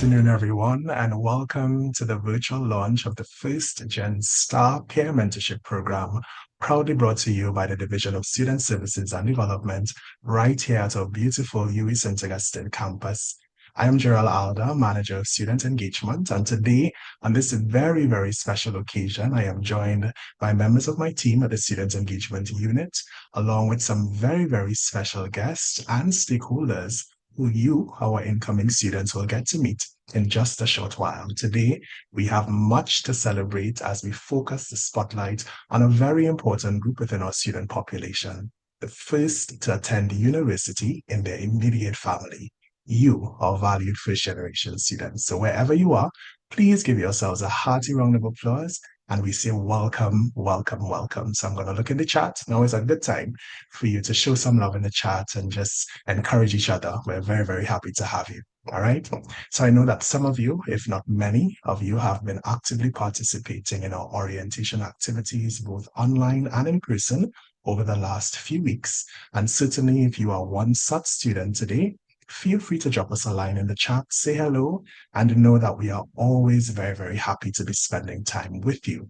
afternoon, everyone, and welcome to the virtual launch of the first Gen Star Peer Mentorship Program, proudly brought to you by the Division of Student Services and Development, right here at our beautiful UWI St. Augustine campus. I am Gerald Alda, Manager of Student Engagement, and today, on this very, very special occasion, I am joined by members of my team at the Student Engagement Unit, along with some very, very special guests and stakeholders who you, our incoming students, will get to meet in just a short while. Today, we have much to celebrate as we focus the spotlight on a very important group within our student population, the first to attend university in their immediate family. You, our valued first generation students. So wherever you are, please give yourselves a hearty round of applause and we say welcome, welcome, welcome. So I'm going to look in the chat. Now is a good time for you to show some love in the chat and just encourage each other. We're very, very happy to have you. All right. So I know that some of you, if not many of you, have been actively participating in our orientation activities, both online and in person, over the last few weeks. And certainly, if you are one such student today, feel free to drop us a line in the chat, say hello, and know that we are always very, very happy to be spending time with you.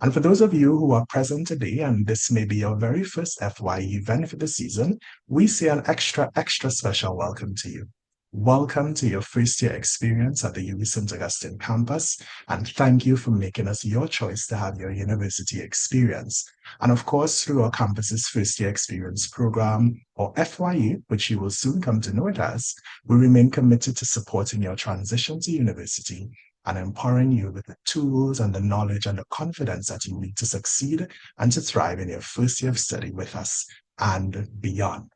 And for those of you who are present today, and this may be your very first FY event for the season, we say an extra, extra special welcome to you. Welcome to your first year experience at the UWI St. Augustine campus, and thank you for making us your choice to have your university experience. And of course, through our campus's first year experience program, or FYE, which you will soon come to know it as, we remain committed to supporting your transition to university and empowering you with the tools and the knowledge and the confidence that you need to succeed and to thrive in your first year of study with us and beyond.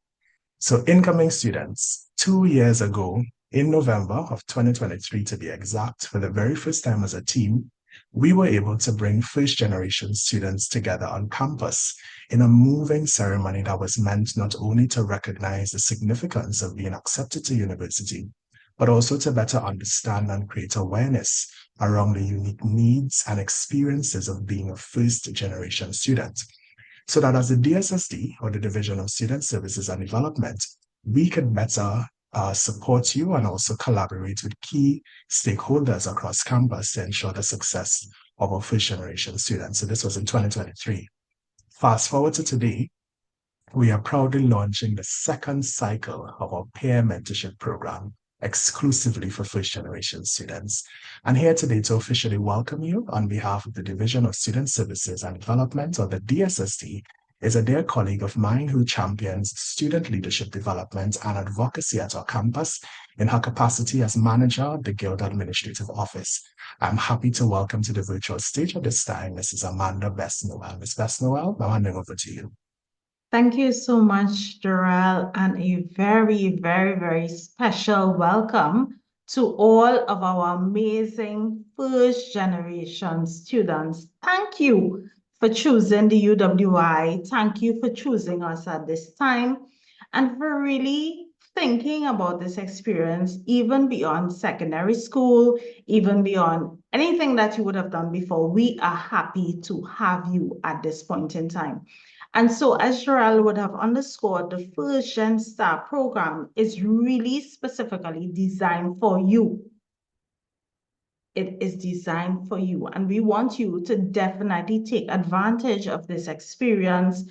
So incoming students, 2 years ago, in November of 2023 to be exact, for the very first time as a team, we were able to bring first generation students together on campus in a moving ceremony that was meant not only to recognize the significance of being accepted to university, but also to better understand and create awareness around the unique needs and experiences of being a first generation student. So that as the DSSD, or the Division of Student Services and Development, we could better support you and also collaborate with key stakeholders across campus to ensure the success of our first generation students. So this was in 2023. Fast forward to today, we are proudly launching the second cycle of our peer mentorship program exclusively for first generation students. And here today to officially welcome you on behalf of the Division of Student Services and Development, or the DSSD, is a dear colleague of mine who champions student leadership development and advocacy at our campus in her capacity as manager of the Guild Administrative Office. I'm happy to welcome to the virtual stage at this time, Mrs. Amanda Best-Noel. Ms. Best-Noel, I'm handing over to you. Thank you so much, Darrell, and a very, very, very special welcome to all of our amazing first generation students. Thank you for choosing the UWI. Thank you for choosing us at this time and for really thinking about this experience, even beyond secondary school, even beyond anything that you would have done before. We are happy to have you at this point in time. And so, as Gerald would have underscored, the First Gen Star program is really specifically designed for you. It is designed for you. And we want you to definitely take advantage of this experience,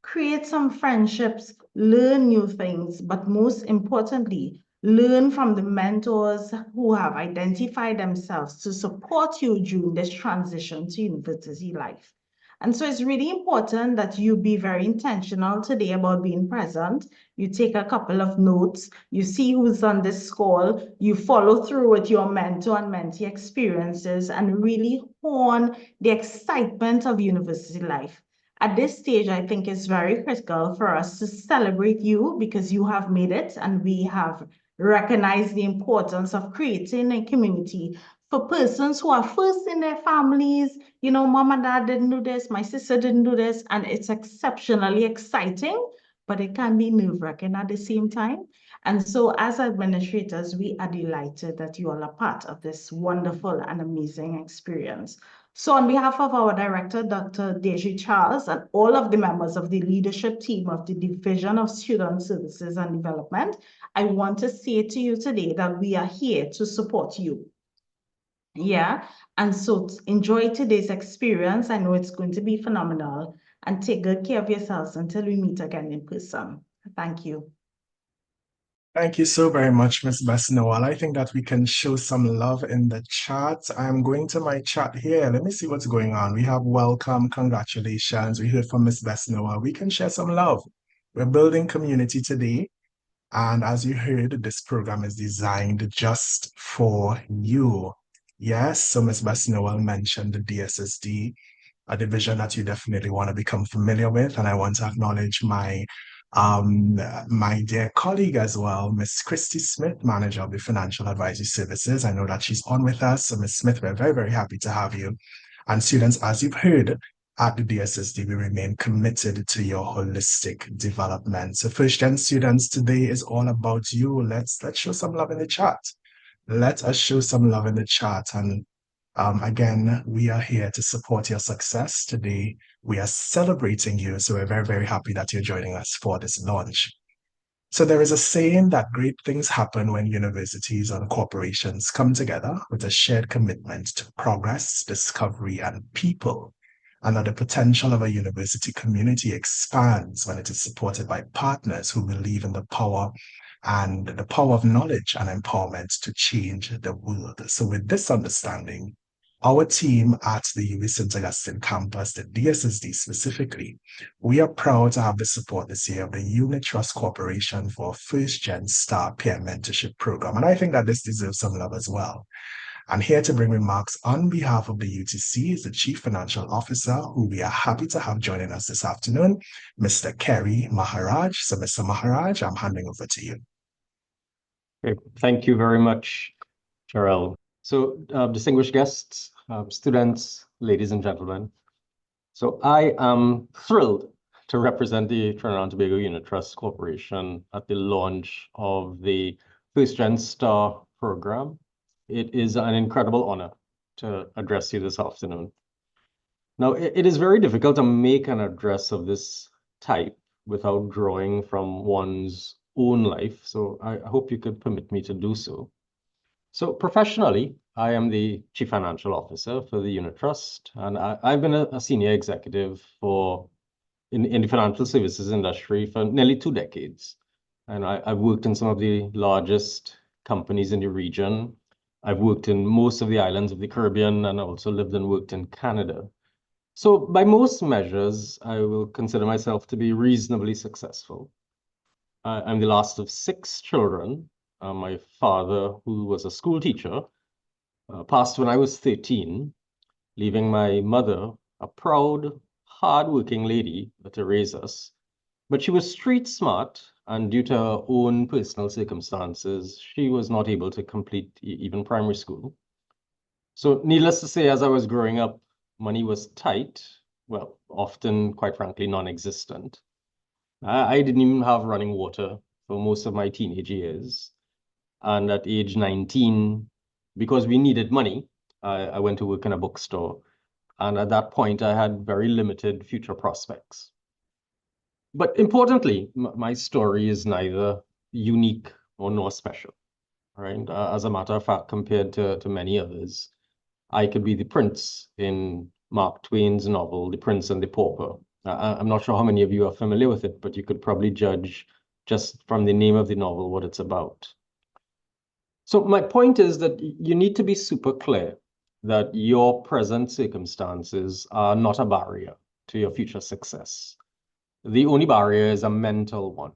create some friendships, learn new things, but most importantly, learn from the mentors who have identified themselves to support you during this transition to university life. And so it's really important that you be very intentional today about being present. You take a couple of notes, you see who's on this call, you follow through with your mentor and mentee experiences and really hone the excitement of university life. At this stage, I think it's very critical for us to celebrate you because you have made it and we have recognized the importance of creating a community for persons who are first in their families. You know, mom and dad didn't do this, my sister didn't do this, and it's exceptionally exciting, but it can be nerve-wracking at the same time. And so as administrators, we are delighted that you all are part of this wonderful and amazing experience. So on behalf of our director, Dr. Deji Charles, and all of the members of the leadership team of the Division of Student Services and Development, I want to say to you today that we are here to support you. Yeah, and so enjoy today's experience. I know it's going to be phenomenal, and take good care of yourselves until we meet again in person. Thank you. Thank you so very much, Miss Besnowal. I think that we can show some love in the chat. I'm going to my chat here. Let me see what's going on. We have welcome, congratulations. We heard from Miss Besnowal. We can share some love. We're building community today. And as you heard, this program is designed just for you. Yes, so Ms. Besnowal mentioned the DSSD, a division that you definitely want to become familiar with. And I want to acknowledge my dear colleague as well, Miss Christy Smith, manager of the Financial Advisory Services. I know that she's on with us. So Ms. Smith, we're very, very happy to have you. And students, as you've heard, at the DSSD, we remain committed to your holistic development. So first gen students, today is all about you. Let's show some love in the chat. Let us show some love in the chat. And again, we are here to support your success today. We are celebrating you. So we're very, very happy that you're joining us for this launch. So there is a saying that great things happen when universities and corporations come together with a shared commitment to progress, discovery, and people, and that the potential of a university community expands when it is supported by partners who believe in the power of knowledge and empowerment to change the world. So with this understanding, our team at the UWI St. Augustine campus, the DSSD specifically, we are proud to have the support this year of the Unit Trust Corporation for First Gen Star Peer Mentorship Program. And I think that this deserves some love as well. And here to bring remarks on behalf of the UTC is the Chief Financial Officer, who we are happy to have joining us this afternoon, Mr. Kerry Maharaj. So, Mr. Maharaj, I'm handing over to you. Okay. Thank you very much, Jarrell. So, distinguished guests, students, ladies and gentlemen. So I am thrilled to represent the Trinidad and Tobago Unit Trust Corporation at the launch of the First Gen Star program. It is an incredible honor to address you this afternoon. Now, it is very difficult to make an address of this type without drawing from one's own life, so I hope you could permit me to do so. So professionally, I am the Chief Financial Officer for the Unit Trust, and I've been a senior executive in the financial services industry for nearly 2 decades. And I've worked in some of the largest companies in the region. I've worked in most of the islands of the Caribbean and also lived and worked in Canada. So by most measures, I will consider myself to be reasonably successful. I'm the last of 6 children. My father, who was a school teacher, passed when I was 13, leaving my mother, a proud, hard-working lady to raise us. But she was street smart, and due to her own personal circumstances, she was not able to complete even primary school. So needless to say, as I was growing up, money was tight, well, often, quite frankly, non-existent. I didn't even have running water for most of my teenage years. And at age 19, because we needed money, I went to work in a bookstore. And at that point, I had very limited future prospects. But importantly, my story is neither unique nor special, right? As a matter of fact, compared to many others, I could be the prince in Mark Twain's novel, The Prince and the Pauper. I'm not sure how many of you are familiar with it, but you could probably judge just from the name of the novel what it's about. So my point is that you need to be super clear that your present circumstances are not a barrier to your future success. The only barrier is a mental one.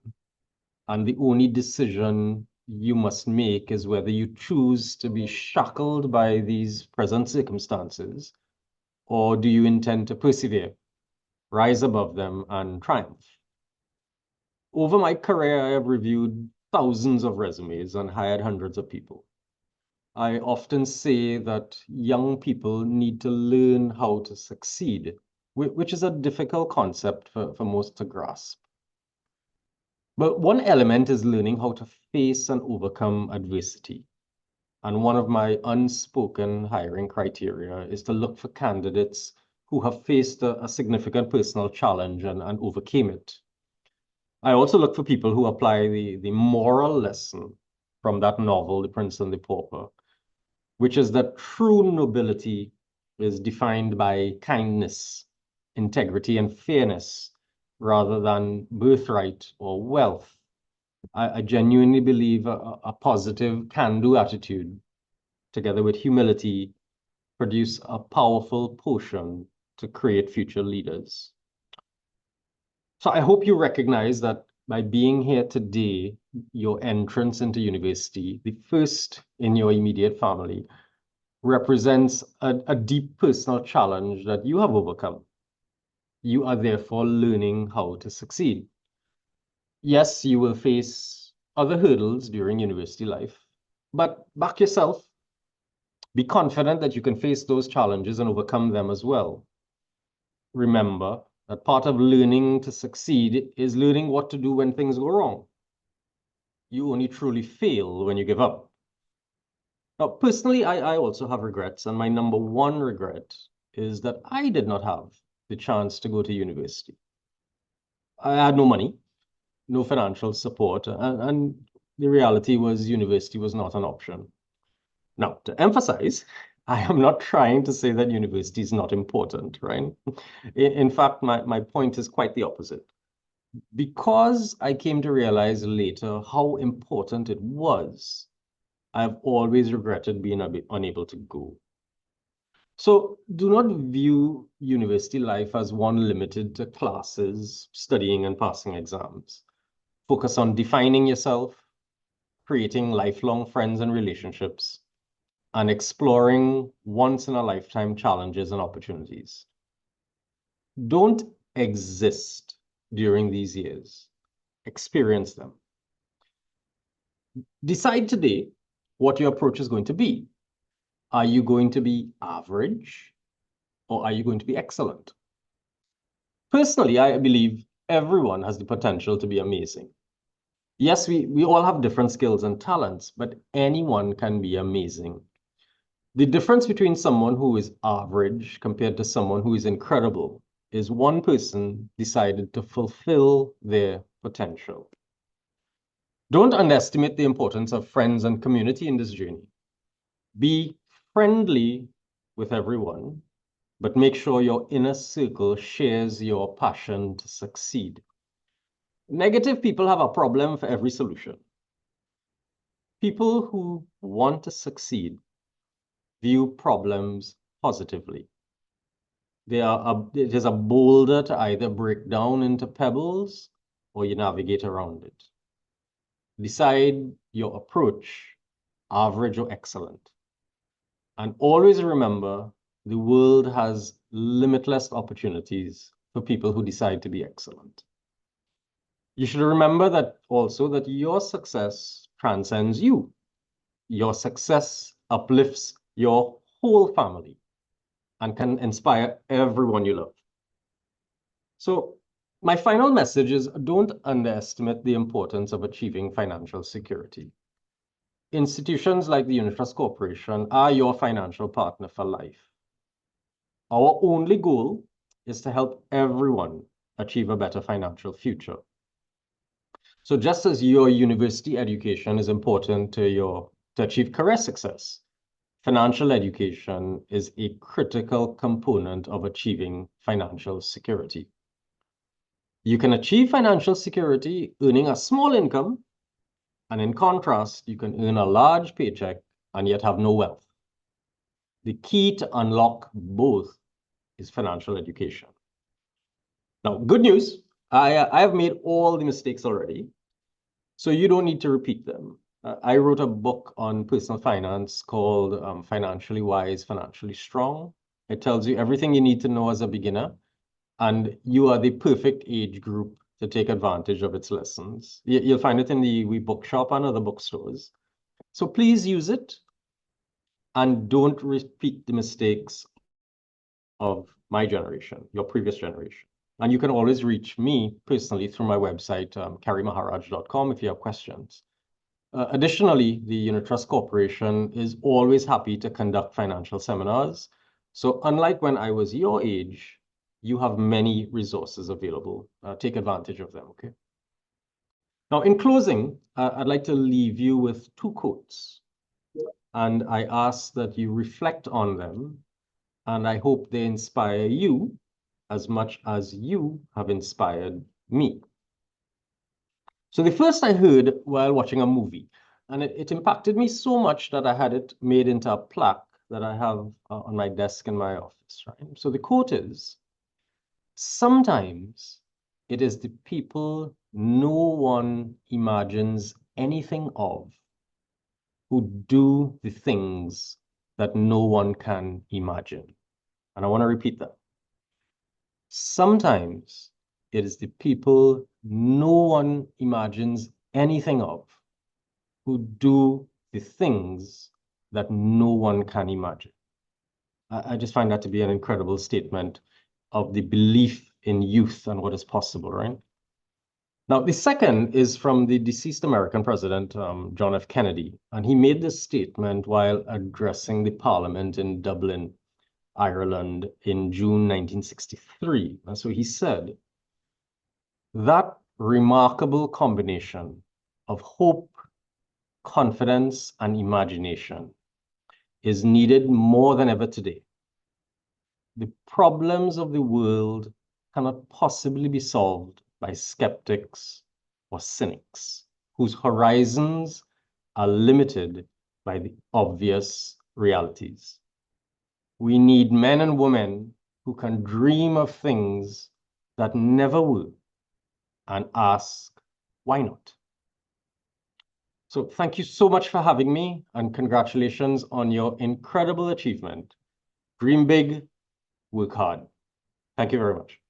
And the only decision you must make is whether you choose to be shackled by these present circumstances, or do you intend to persevere, rise above them, and triumph? Over my career, I have reviewed thousands of resumes and hired hundreds of people. I often say that young people need to learn how to succeed, which is a difficult concept for most to grasp. But one element is learning how to face and overcome adversity. And one of my unspoken hiring criteria is to look for candidates who have faced a significant personal challenge and overcame it. I also look for people who apply the moral lesson from that novel, The Prince and the Pauper, which is that true nobility is defined by kindness, integrity, and fairness, rather than birthright or wealth. I genuinely believe a positive can-do attitude, together with humility, produce a powerful potion to create future leaders. So I hope you recognize that by being here today, your entrance into university, the first in your immediate family, represents a deep personal challenge that you have overcome. You are therefore learning how to succeed. Yes, you will face other hurdles during university life, but back yourself. Be confident that you can face those challenges and overcome them as well. Remember that part of learning to succeed is learning what to do when things go wrong. You only truly fail when you give up. Now, personally, I also have regrets, and my number one regret is that I did not have the chance to go to university. I had no money, no financial support, and the reality was university was not an option. Now, to emphasize, I am not trying to say that university is not important, right? In fact, my point is quite the opposite. Because I came to realize later how important it was, I've always regretted being unable to go. So do not view university life as one limited to classes, studying and passing exams. Focus on defining yourself, creating lifelong friends and relationships, and exploring once-in-a-lifetime challenges and opportunities. Don't exist during these years. Experience them. Decide today what your approach is going to be. Are you going to be average, or are you going to be excellent? Personally, I believe everyone has the potential to be amazing. Yes, we all have different skills and talents, but anyone can be amazing. The difference between someone who is average compared to someone who is incredible is one person decided to fulfill their potential. Don't underestimate the importance of friends and community in this journey. Be friendly with everyone, but make sure your inner circle shares your passion to succeed. Negative people have a problem for every solution. People who want to succeed view problems positively. It is a boulder to either break down into pebbles or you navigate around it. Decide your approach, average or excellent. And always remember, the world has limitless opportunities for people who decide to be excellent. You should remember that also that your success transcends you. Your success uplifts your whole family and can inspire everyone you love. So my final message is don't underestimate the importance of achieving financial security. Institutions like the Unitrust Corporation are your financial partner for life. Our only goal is to help everyone achieve a better financial future. So just as your university education is important to achieve career success, financial education is a critical component of achieving financial security. You can achieve financial security earning a small income, and in contrast, you can earn a large paycheck and yet have no wealth. The key to unlock both is financial education. Now, good news, I have made all the mistakes already, so you don't need to repeat them. I wrote a book on personal finance called Financially Wise, Financially Strong. It tells you everything you need to know as a beginner, and you are the perfect age group to take advantage of its lessons. You'll find it in the bookshop and other bookstores. So please use it and don't repeat the mistakes of my generation, your previous generation. And you can always reach me personally through my website, carrymaharaj.com, if you have questions. Additionally, the Unit Trust Corporation is always happy to conduct financial seminars. So unlike when I was your age, you have many resources available. Take advantage of them, okay? Now, in closing, I'd like to leave you with two quotes. And I ask that you reflect on them, and I hope they inspire you as much as you have inspired me. So the first I heard while watching a movie, and it impacted me so much that I had it made into a plaque that I have on my desk in my office, right? So the quote is, sometimes it is the people no one imagines anything of who do the things that no one can imagine. And I want to repeat that. Sometimes it is the people no one imagines anything of who do the things that no one can imagine. I just find that to be an incredible statement of the belief in youth and what is possible, right? Now, the second is from the deceased American president, John F. Kennedy, and he made this statement while addressing the parliament in Dublin, Ireland in June 1963. And so he said, that remarkable combination of hope, confidence, and imagination is needed more than ever today. The problems of the world cannot possibly be solved by skeptics or cynics whose horizons are limited by the obvious realities. We need men and women who can dream of things that never were and ask, why not? So thank you so much for having me, and congratulations on your incredible achievement. Dream big, work hard. Thank you very much.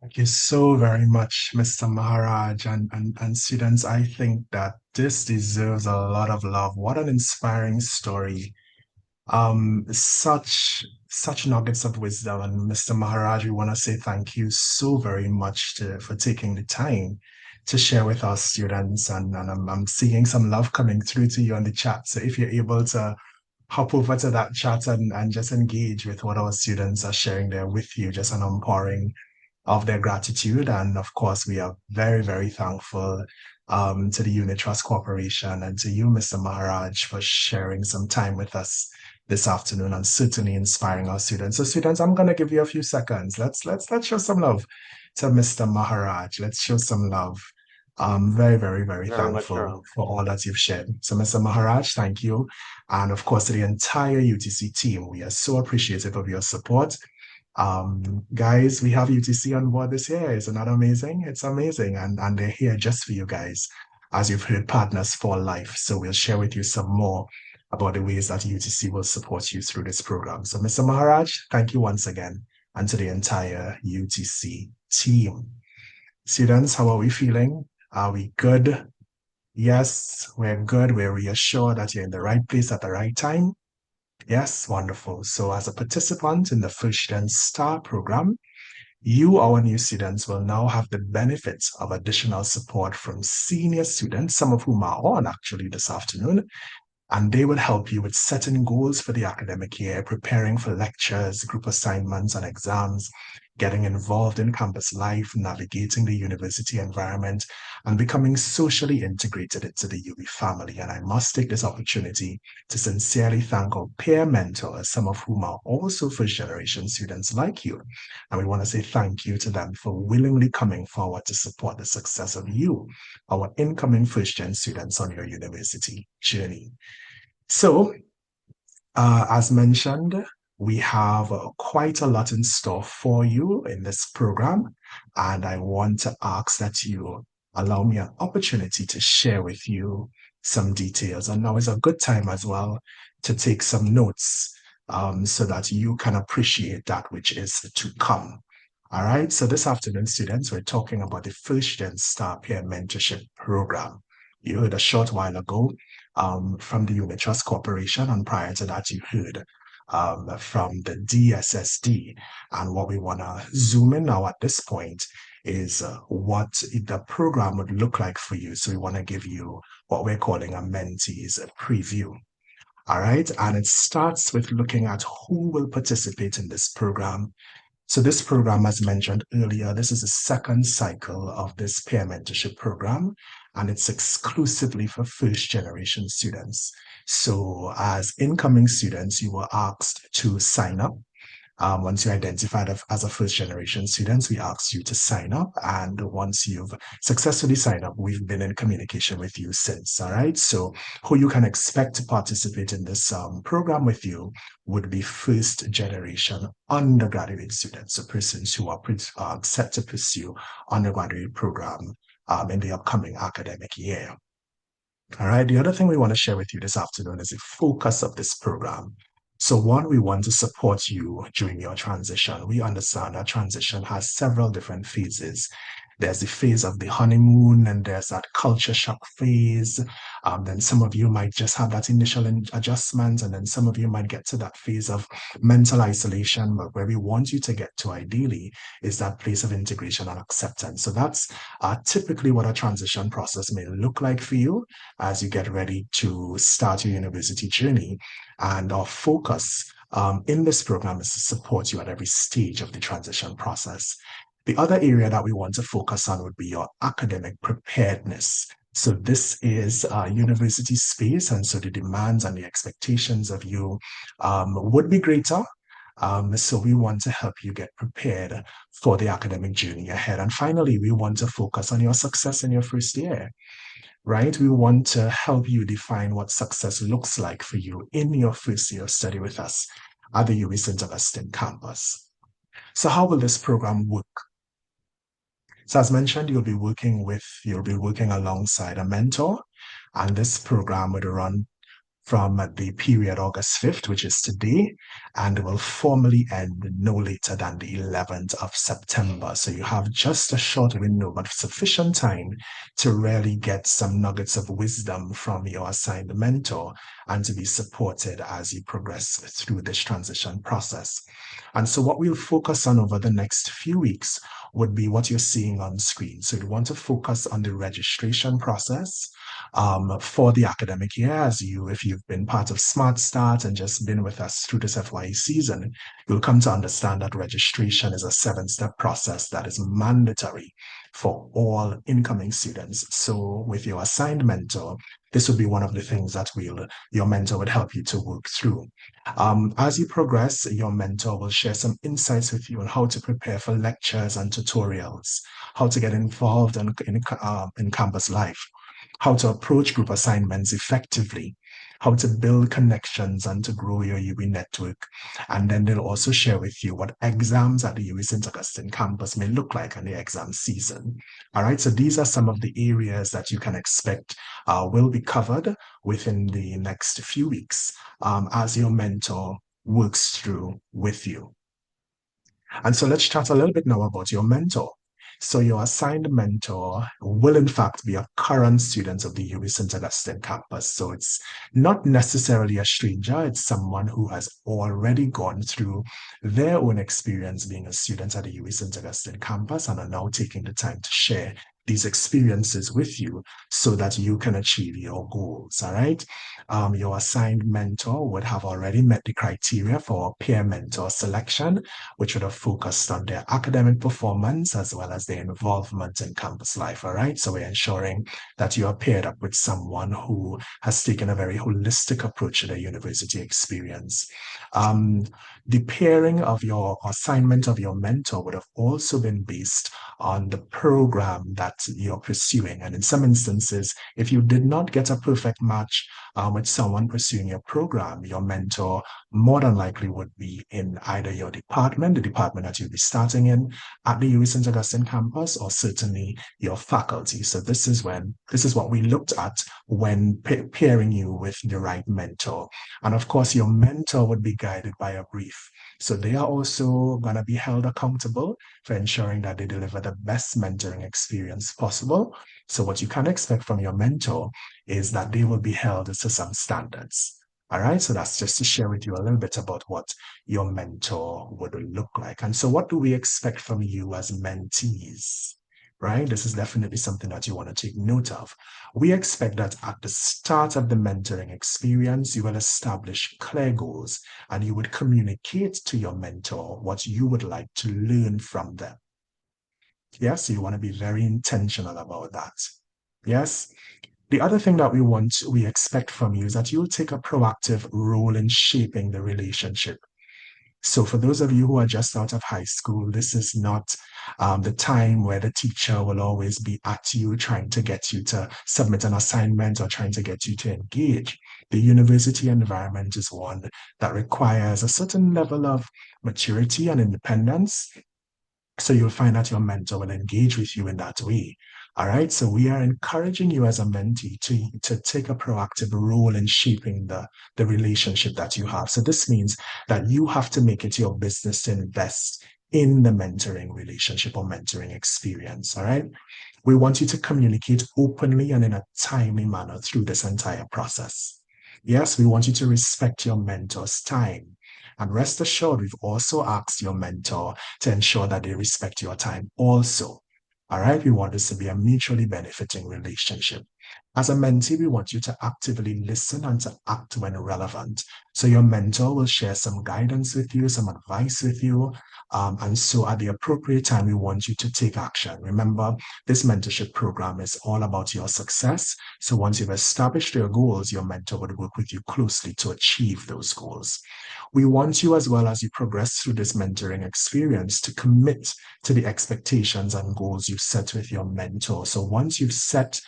Thank you so very much, Mr. Maharaj and students. I think that this deserves a lot of love. What an inspiring story. Such nuggets of wisdom. And Mr. Maharaj, we want to say thank you so very much for taking the time to share with our students. And I'm seeing some love coming through to you on the chat. So if you're able to hop over to that chat and just engage with what our students are sharing there with you, just an outpouring of their gratitude. And of course, we are very, very thankful to the Unit Trust Corporation and to you, Mr. Maharaj, for sharing some time with us this afternoon and certainly inspiring our students. So students, I'm going to give you a few seconds. Let's show some love to Mr. Maharaj. Let's show some love. I'm very, very, very thankful for all that you've shared. So Mr. Maharaj, thank you. And of course, to the entire UTC team, we are so appreciative of your support. Guys, we have UTC on board this year. Isn't that amazing? It's amazing. And they're here just for you guys, as you've heard, partners for life. So we'll share with you some more about the ways that UTC will support you through this program. So Mr. Maharaj, thank you once again, and to the entire UTC team. Students, how are we feeling? Are we good? Yes, we're good. We're reassured that you're in the right place at the right time. Yes, wonderful. So as a participant in the First Gen STAR program, you, our new students, will now have the benefits of additional support from senior students, some of whom are on actually this afternoon, and they will help you with setting goals for the academic year, preparing for lectures, group assignments, and exams, getting involved in campus life, navigating the university environment, and becoming socially integrated into the UB family. And I must take this opportunity to sincerely thank our peer mentors, some of whom are also first-generation students like you. And we want to say thank you to them for willingly coming forward to support the success of you, our incoming first-gen students on your university journey. So, as mentioned, we have quite a lot in store for you in this program, and I want to ask that you allow me an opportunity to share with you some details. And now is a good time as well to take some notes so that you can appreciate that which is to come. All right, so this afternoon, students, we're talking about the First Gen STAR Peer Mentorship Program. You heard a short while ago from the Unit Trust Corporation, and prior to that, you heard from the DSSD. And what we want to zoom in now at this point is what the program would look like for you. So we want to give you what we're calling a mentees preview. All right, and it starts with looking at who will participate in this program. So this program, as mentioned earlier, this is the second cycle of this peer mentorship program, and it's exclusively for first generation students. So as incoming students, you were asked to sign up. Once you identified as a first generation student, we asked you to sign up. And once you've successfully signed up, we've been in communication with you since. All right. So who you can expect to participate in this program with you would be first generation undergraduate students, so persons who are set to pursue undergraduate program in the upcoming academic year. All right, the other thing we want to share with you this afternoon is the focus of this program. So one, we want to support you during your transition. We understand that transition has several different phases. There's the phase of the honeymoon, and there's that culture shock phase. Then some of you might just have that initial adjustment, and then some of you might get to that phase of mental isolation. But where we want you to get to ideally is that place of integration and acceptance. So that's typically what a transition process may look like for you as you get ready to start your university journey. And our focus in this program is to support you at every stage of the transition process. The other area that we want to focus on would be your academic preparedness. So this is a university space, and so the demands and the expectations of you would be greater. So we want to help you get prepared for the academic journey ahead. And finally, we want to focus on your success in your first year, right? We want to help you define what success looks like for you in your first year of study with us at the UWI St. Augustine campus. So how will this program work? So as mentioned, you'll be working alongside a mentor, and this program would run from the period August 5th, which is today, and will formally end no later than the 11th of September. So you have just a short window, but sufficient time to really get some nuggets of wisdom from your assigned mentor and to be supported as you progress through this transition process. And so what we'll focus on over the next few weeks would be what you're seeing on screen. So we want to focus on the registration process for the academic year. If you've been part of Smart Start and just been with us through this FYE season, you'll come to understand that registration is a 7-step process that is mandatory for all incoming students. So with your assigned mentor, this would be one of the things that your mentor would help you to work through. As you progress, your mentor will share some insights with you on how to prepare for lectures and tutorials, how to get involved in campus life, how to approach group assignments effectively, how to build connections and to grow your UWI network. And then they'll also share with you what exams at the UWI St. Augustine campus may look like in the exam season. All right, so these are some of the areas that you can expect will be covered within the next few weeks as your mentor works through with you. And so let's chat a little bit now about your mentor. So your assigned mentor will in fact be a current student of the UWI St. Augustine campus. So it's not necessarily a stranger, it's someone who has already gone through their own experience being a student at the UWI St. Augustine campus and are now taking the time to share these experiences with you so that you can achieve your goals, all right? Your assigned mentor would have already met the criteria for peer mentor selection, which would have focused on their academic performance as well as their involvement in campus life, all right? So we're ensuring that you are paired up with someone who has taken a very holistic approach to their university experience. The pairing of your assignment of your mentor would have also been based on the program that you're pursuing. And in some instances, if you did not get a perfect match with someone pursuing your program, your mentor more than likely would be in either your department, the department that you'll be starting in at the UWI St. Augustine campus, or certainly your faculty. So this is what we looked at when pairing you with the right mentor. And of course, your mentor would be guided by a brief. So they are also going to be held accountable for ensuring that they deliver the best mentoring experience possible. So what you can expect from your mentor is that they will be held to some standards. All right, so that's just to share with you a little bit about what your mentor would look like. And so what do we expect from you as mentees? Right? This is definitely something that you want to take note of. We expect that at the start of the mentoring experience, you will establish clear goals and you would communicate to your mentor what you would like to learn from them. Yes, you want to be very intentional about that. Yes. The other thing that we expect from you is that you'll take a proactive role in shaping the relationship. So for those of you who are just out of high school, this is not the time where the teacher will always be at you trying to get you to submit an assignment or trying to get you to engage. The university environment is one that requires a certain level of maturity and independence. So you'll find that your mentor will engage with you in that way. All right. So we are encouraging you as a mentee to take a proactive role in shaping the relationship that you have. So this means that you have to make it your business to invest in the mentoring relationship or mentoring experience. All right. We want you to communicate openly and in a timely manner through this entire process. Yes, we want you to respect your mentor's time. And rest assured, we've also asked your mentor to ensure that they respect your time also. All right, we want this to be a mutually benefiting relationship. As a mentee, we want you to actively listen and to act when relevant. So your mentor will share some guidance with you, some advice with you. And so at the appropriate time, we want you to take action. Remember, this mentorship program is all about your success. So once you've established your goals, your mentor would work with you closely to achieve those goals. We want you, as well as you progress through this mentoring experience, to commit to the expectations and goals you've set with your mentor. So once you've set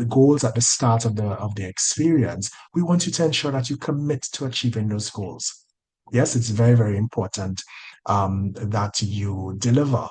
goals at the start of the experience, we want you to ensure that you commit to achieving those goals. Yes, it's very, very important that you deliver.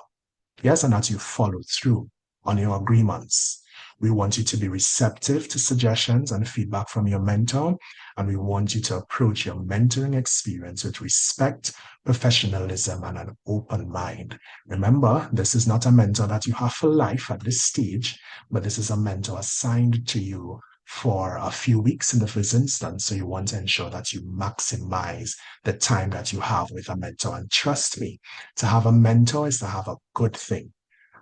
Yes, and that you follow through on your agreements. We want you to be receptive to suggestions and feedback from your mentor, and we want you to approach your mentoring experience with respect, professionalism, and an open mind. Remember, this is not a mentor that you have for life at this stage, but this is a mentor assigned to you for a few weeks in the first instance. So you want to ensure that you maximize the time that you have with a mentor. And trust me, to have a mentor is to have a good thing.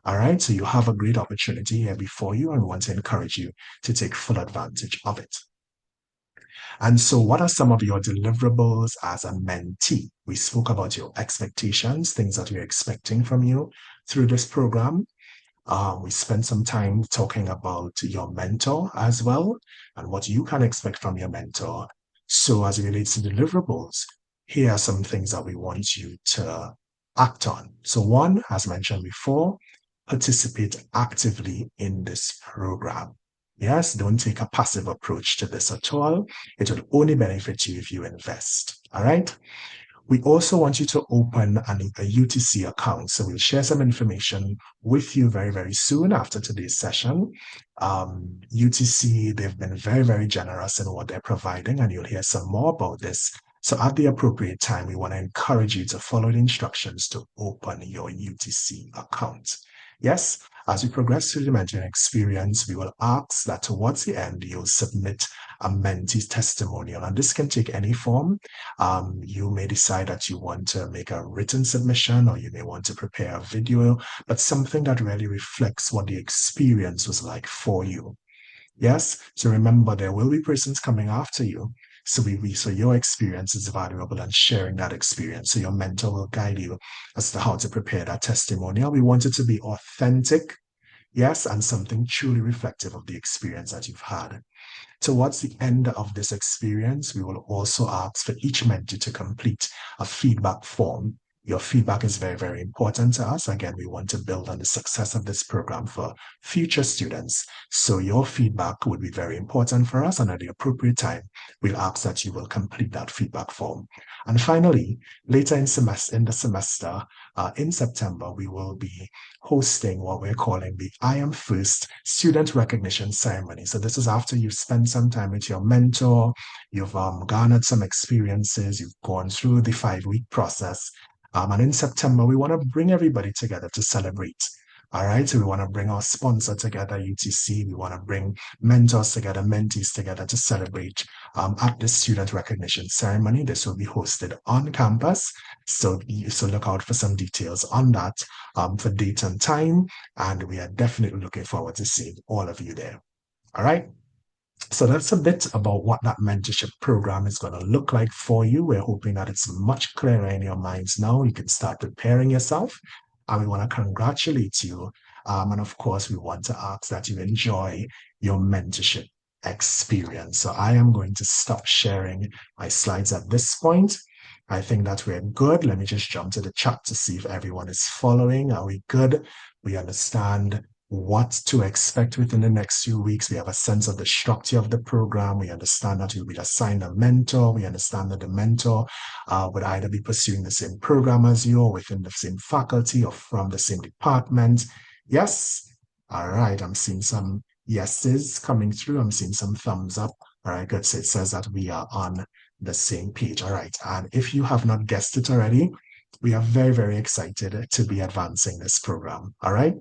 All right, so you have a great opportunity here before you, and we want to encourage you to take full advantage of it. And so, what are some of your deliverables as a mentee? We spoke about your expectations, things that you're expecting from you through this program. We spent some time talking about your mentor as well and what you can expect from your mentor. So, as it relates to deliverables, here are some things that we want you to act on. So, one, as mentioned before, participate actively in this program. Yes, don't take a passive approach to this at all. It will only benefit you if you invest. All right. We also want you to open a UTC account. So we'll share some information with you very, very soon after today's session. UTC, they've been very, very generous in what they're providing, and you'll hear some more about this. So at the appropriate time, we want to encourage you to follow the instructions to open your UTC account. Yes, as we progress through the mentoring experience, we will ask that towards the end, you'll submit a mentee's testimonial, and this can take any form. You may decide that you want to make a written submission, or you may want to prepare a video, but something that really reflects what the experience was like for you. Yes, so remember, there will be persons coming after you. So your experience is valuable, and sharing that experience. So your mentor will guide you as to how to prepare that testimonial. We want it to be authentic, yes, and something truly reflective of the experience that you've had. Towards the end of this experience, we will also ask for each mentee to complete a feedback form. Your feedback is very, very important to us. Again, we want to build on the success of this program for future students. So your feedback would be very important for us, and at the appropriate time, we'll ask that you will complete that feedback form. And finally, later in the semester, in September, we will be hosting what we're calling the I Am First Student Recognition Ceremony. So this is after you've spent some time with your mentor, you've garnered some experiences, you've gone through the 5-week process. And in September, we want to bring everybody together to celebrate All right, so we want to bring our sponsor together, UTC. We want to bring mentors together, mentees together to celebrate at the student recognition ceremony. This will be hosted on campus. So look out for some details on that for date and time. And we are definitely looking forward to seeing all of you there. All right. So that's a bit about what that mentorship program is going to look like for you. We're hoping that it's much clearer in your minds now. You can start preparing yourself. And we want to congratulate you. And of course, we want to ask that you enjoy your mentorship experience. So I am going to stop sharing my slides at this point. I think that we're good. Let me just jump to the chat to see if everyone is following. Are we good? We understand what to expect within the next few weeks. We have a sense of the structure of the program. We understand that you'll be assigned a mentor. We understand that the mentor would either be pursuing the same program as you or within the same faculty or from the same department. Yes? All right. I'm seeing some yeses coming through. I'm seeing some thumbs up. All right, good. So it says that we are on the same page. All right. And if you have not guessed it already, we are very, very excited to be advancing this program. All right.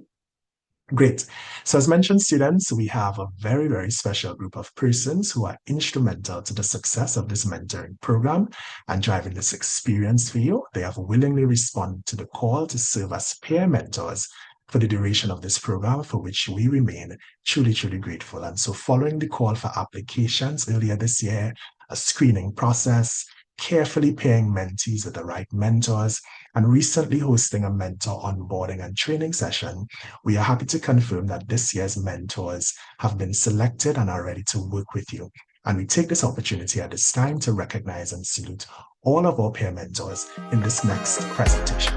Great. So as mentioned, students, we have a very, very special group of persons who are instrumental to the success of this mentoring program and driving this experience for you. They have willingly responded to the call to serve as peer mentors for the duration of this program, for which we remain truly, truly grateful. And so following the call for applications earlier this year, a screening process, carefully pairing mentees with the right mentors, and recently hosting a mentor onboarding and training session, we are happy to confirm that this year's mentors have been selected and are ready to work with you. And we take this opportunity at this time to recognize and salute all of our peer mentors in this next presentation.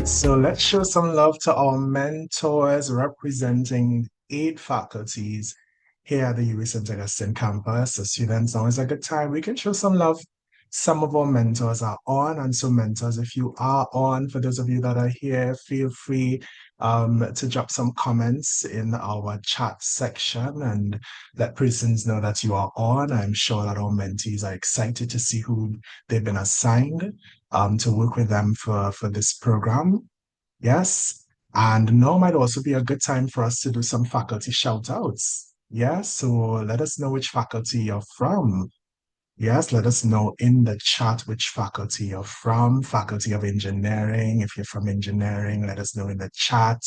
So let's show some love to our mentors representing 8 faculties here at the UWI St. Augustine campus. So students, now is a good time. We can show some love. Some of our mentors are on, and so mentors, if you are on, for those of you that are here, feel free to drop some comments in our chat section and let persons know that you are on. I'm sure that our mentees are excited to see who they've been assigned to work with them for this program. Yes, and now might also be a good time for us to do some faculty shout outs. Yeah, so let us know which faculty you're from. Yes, let us know in the chat which faculty you're from. Faculty of Engineering. If you're from engineering, let us know in the chat.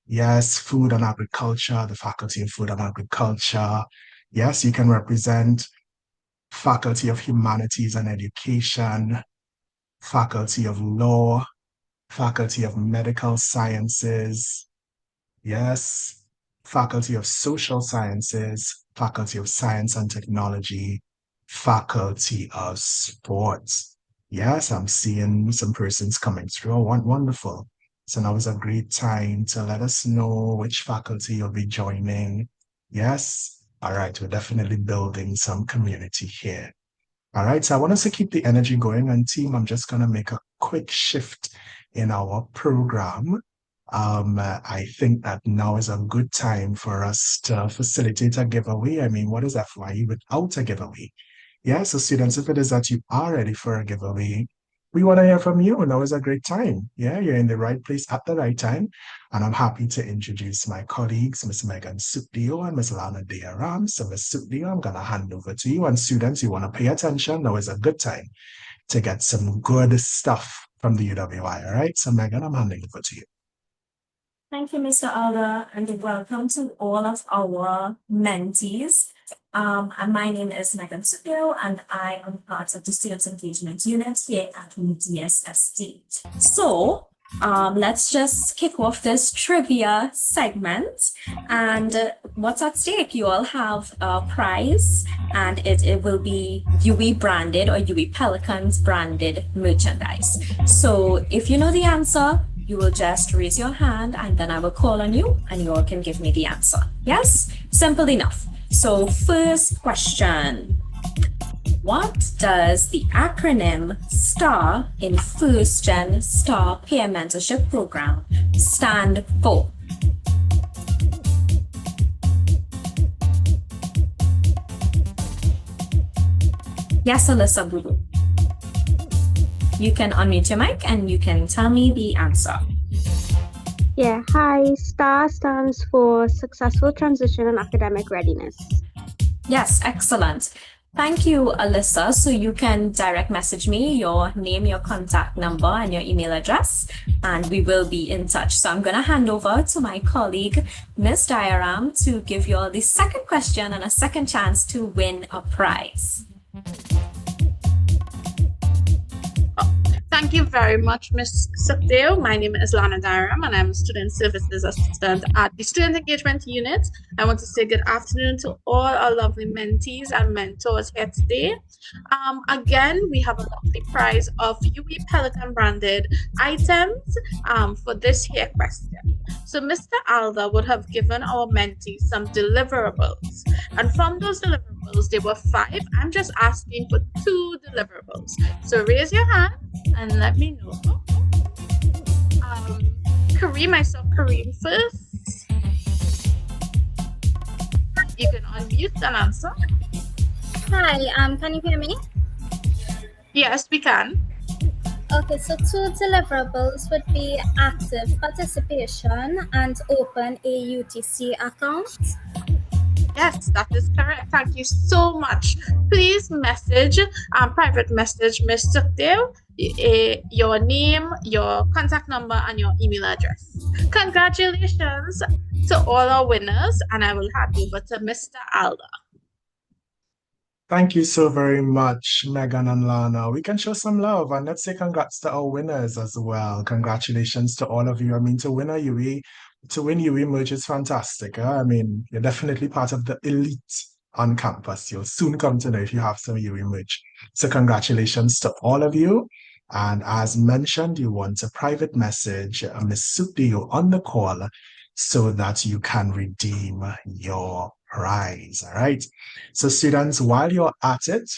Yes, Food and Agriculture, the Faculty of Food and Agriculture. Yes, you can represent Faculty of Humanities and Education, Faculty of Law, Faculty of Medical Sciences. Yes, Faculty of Social Sciences, Faculty of Science and Technology, Faculty of Sports. Yes, I'm seeing some persons coming through. Oh, wonderful. So now is a great time to let us know which faculty you'll be joining. Yes. All right, we're definitely building some community here. All right, so I want us to keep the energy going. And team, I'm just going to make a quick shift in our program. I think that now is a good time for us to facilitate a giveaway. I mean, what is FYE without a giveaway? Yeah, so students, if it is that you are ready for a giveaway, we want to hear from you. Now is a great time. Yeah, you're in the right place at the right time. And I'm happy to introduce my colleagues, Ms. Megan Sukdio and Ms. Lana Dearam. So Ms. Sukdio, I'm going to hand over to you. And students, you want to pay attention. Now is a good time to get some good stuff from the UWI. All right, so Megan, I'm handing over to you. Thank you, Mr. Alda, and welcome to all of our mentees. And my name is Megan Sukdio, and I am part of the Student Engagement Unit here at DSSD. So, let's just kick off this trivia segment. And what's at stake? You all have a prize, and it will be UE branded or UE Pelicans branded merchandise. So, if you know the answer, you will just raise your hand and then I will call on you and you all can give me the answer. Yes? Simple enough. So first question. What does the acronym STAR in First Gen STAR Peer Mentorship Program stand for? Yes, Alyssa Bulu. You can unmute your mic and you can tell me the answer. Yeah, hi. STAR stands for Successful Transition and Academic Readiness. Yes, excellent. Thank you, Alyssa. So you can direct message me your name, your contact number, and your email address, and we will be in touch. So I'm going to hand over to my colleague, Ms. Diaram, to give you all the second question and a second chance to win a prize. Thank you very much, Ms. Sukhdeo. My name is Lana Diaram, and I'm a Student Services Assistant at the Student Engagement Unit. I want to say good afternoon to all our lovely mentees and mentors here today. Again, we have a lovely prize of UE Pelican branded items for this here question. So Mr. Alda would have given our mentees some deliverables. And from those deliverables, there were 5. I'm just asking for 2 deliverables. So raise your hand and let me know. Kareem, I saw Kareem first. You can unmute and answer. Hi, can you hear me? Yes, we can. Okay, so 2 deliverables would be active participation and open a UTC account. Yes, that is correct. Thank you so much. Please message, private message Ms. Sukhdeo, your name, your contact number, and your email address. Congratulations to all our winners, and I will hand over to Mr. Alda. Thank you so very much, Megan and Lana. We can show some love and let's say congrats to our winners as well. Congratulations to all of you. I mean, to win UE merch is fantastic. I mean, you're definitely part of the elite on campus. You'll soon come to know if you have some UE merch. So congratulations to all of you. And as mentioned, you want a private message, Ms. Sukdio on the call so that you can redeem your prize. All right. So students, while you're at it,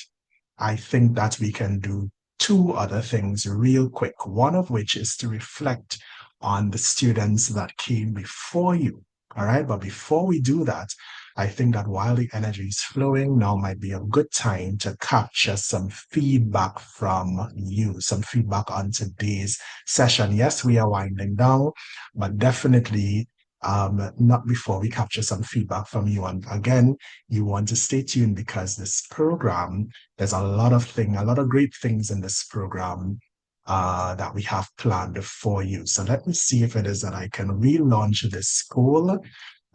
I think that we can do 2 other things real quick. One of which is to reflect on the students that came before you. All right. But before we do that, I think that while the energy is flowing, now might be a good time to capture some feedback from you, some feedback on today's session. Yes, we are winding down, but definitely not before we capture some feedback from you. And again, you want to stay tuned because this program, there's a lot of great things in this program that we have planned for you. So let me see if it is that I can relaunch this poll.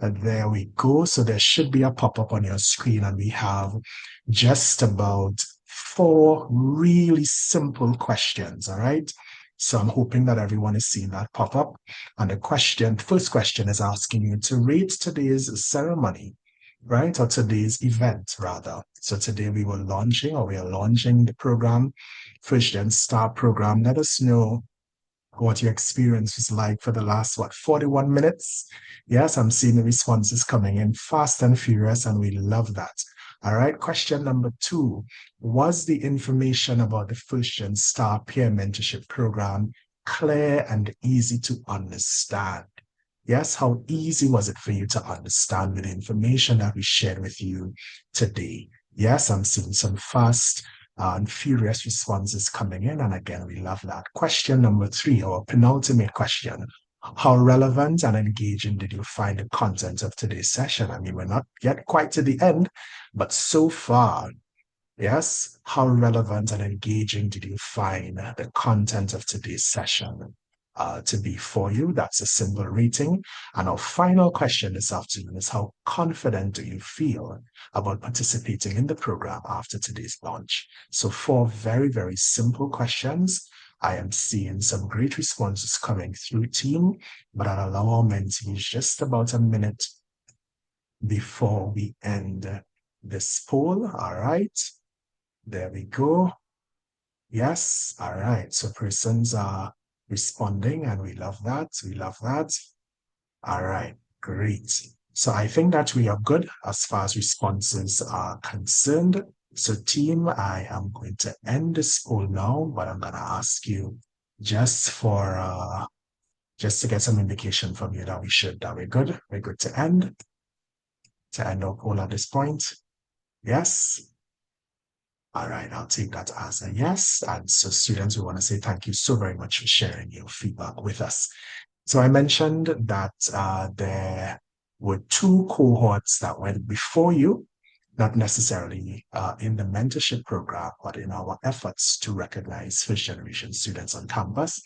There we go. So there should be a pop-up on your screen, and we have just about 4 really simple questions. All right. So I'm hoping that everyone is seeing that pop up. And the first question is asking you to rate today's ceremony, right? Or today's event, rather. So today we are launching the program, First Gen Star program. Let us know what your experience was like for the last, 41 minutes? Yes, I'm seeing the responses coming in fast and furious, and we love that. All right, question number 2. Was the information about the First Gen Star Peer Mentorship Program clear and easy to understand? Yes, how easy was it for you to understand with the information that we shared with you today? Yes, I'm seeing some fast and furious responses coming in. And again, we love that. Question number 3, our penultimate question. How relevant and engaging did you find the content of today's session? I mean, we're not yet quite to the end, but so far, yes, how relevant and engaging did you find the content of today's session to be for you? That's a simple rating. And our final question this afternoon is, how confident do you feel about participating in the program after today's launch? So 4 very, very simple questions. I am seeing some great responses coming through, team, but I'll allow our mentees just about a minute before we end this poll. All right, there we go. Yes, all right, so persons are responding, and we love that. We love that. All right, great. So I think that we are good as far as responses are concerned. So team, I am going to end this poll now, but I'm going to ask you just to get some indication from you that we're good. We're good to end our poll at this point. Yes. All right, I'll take that as a yes. And so students, we want to say thank you so very much for sharing your feedback with us. So I mentioned that there were 2 cohorts that went before you, not necessarily in the mentorship program, but in our efforts to recognize first generation students on campus.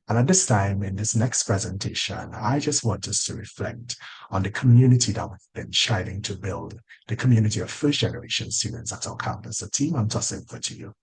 And at this time, in this next presentation, I just want us to reflect on the community that we've been striving to build, the community of first generation students at our campus. So team, I'm tossing it to you.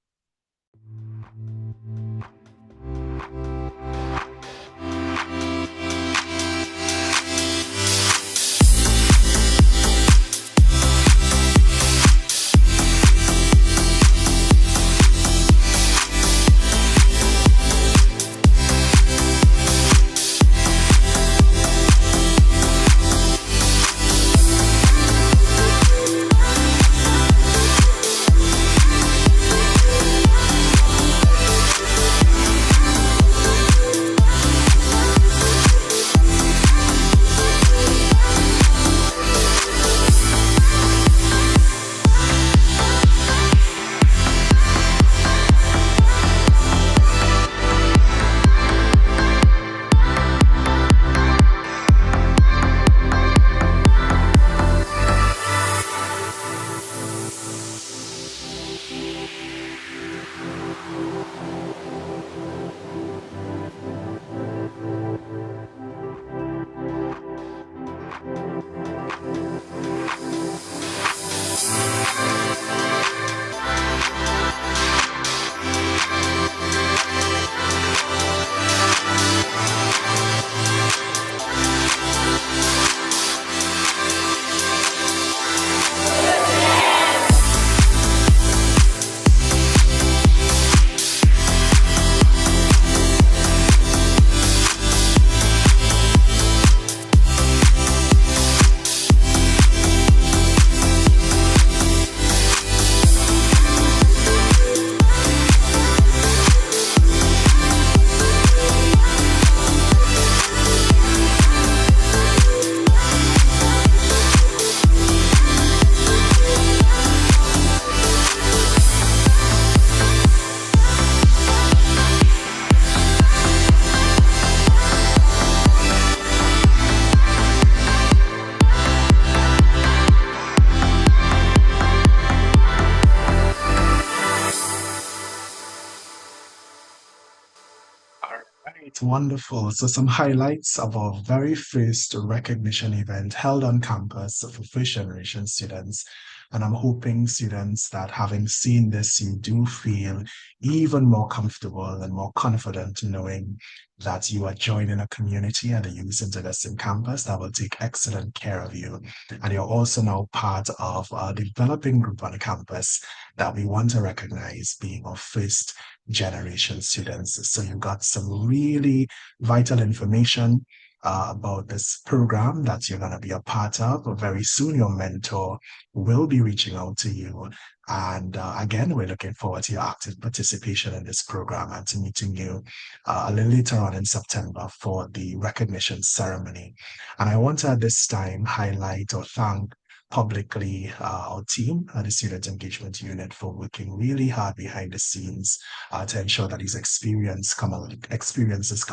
right, wonderful. So some highlights of our very first recognition event held on campus for first generation students. And I'm hoping students that having seen this, you do feel even more comfortable and more confident knowing that you are joining a community and a youth interesting campus that will take excellent care of you. And you're also now part of a developing group on the campus that we want to recognize being our first generation students. So you got some really vital information about this program that you're going to be a part of. Very soon, your mentor will be reaching out to you. And again, we're looking forward to your active participation in this program and to meeting you a little later on in September for the recognition ceremony. And I want to at this time highlight or thank publicly our team at the Student Engagement Unit for working really hard behind the scenes to ensure that these experiences come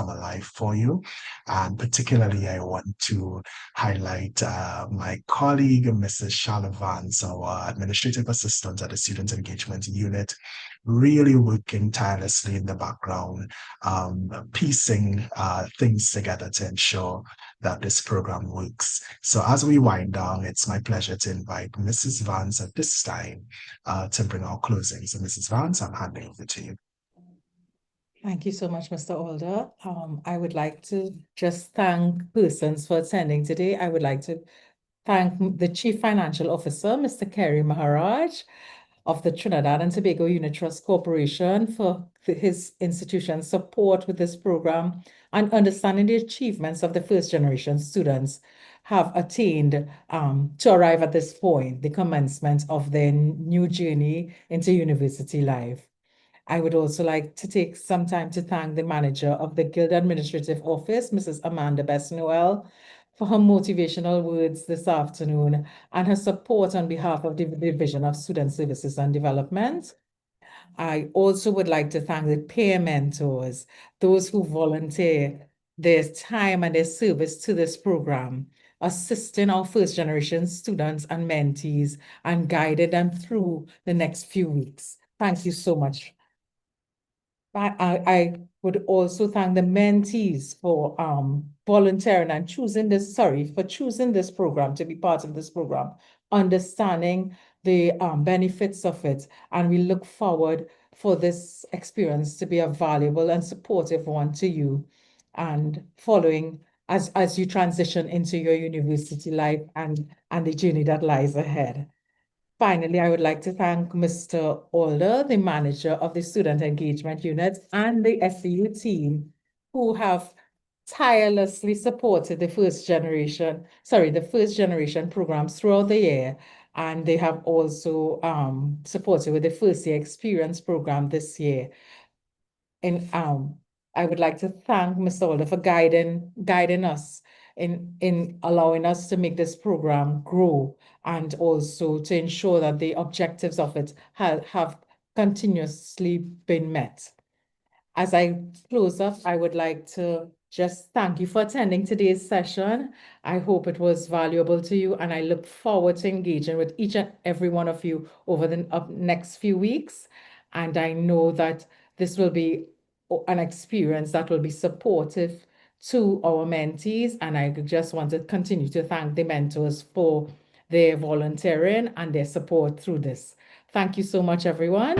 alive for you. And particularly, I want to highlight my colleague, Mrs. Charlotte Vance, our administrative assistant at the Student Engagement Unit, really working tirelessly in the background, piecing things together to ensure that this program works. So as we wind down, it's my pleasure to invite Mrs. Vance at this time to bring our closing. So Mrs. Vance, I'm handing over to you. Thank you so much, Mr. Alder. I would like to just thank persons for attending today. I would like to thank the Chief Financial Officer, Mr. Kerry Maharaj of the Trinidad and Tobago Unit Trust Corporation for his institution's support with this program and understanding the achievements of the first generation students have attained to arrive at this point, the commencement of their new journey into university life. I would also like to take some time to thank the manager of the Guild Administrative Office, Mrs. Amanda Best-Noel, for her motivational words this afternoon and her support on behalf of the Division of Student Services and Development. I also would like to thank the peer mentors, those who volunteer their time and their service to this program, assisting our first generation students and mentees and guiding them through the next few weeks. Thank you so much. I would also thank the mentees for volunteering and choosing this program to be part of this program, understanding the benefits of it. And we look forward for this experience to be a valuable and supportive one to you and following as you transition into your university life and the journey that lies ahead. Finally, I would like to thank Mr. Alder, the manager of the Student Engagement Unit, and the SEU team who have tirelessly supported the first generation programs throughout the year. And they have also supported with the first year experience program this year. And I would like to thank Mr. Alder for guiding us in allowing us to make this program grow and also to ensure that the objectives of it have continuously been met. As I close up, I would like to just thank you for attending today's session. I hope it was valuable to you, and I look forward to engaging with each and every one of you over the next few weeks. And I know that this will be an experience that will be supportive to our mentees. And I just want to continue to thank the mentors for their volunteering and their support through this. Thank you so much, everyone.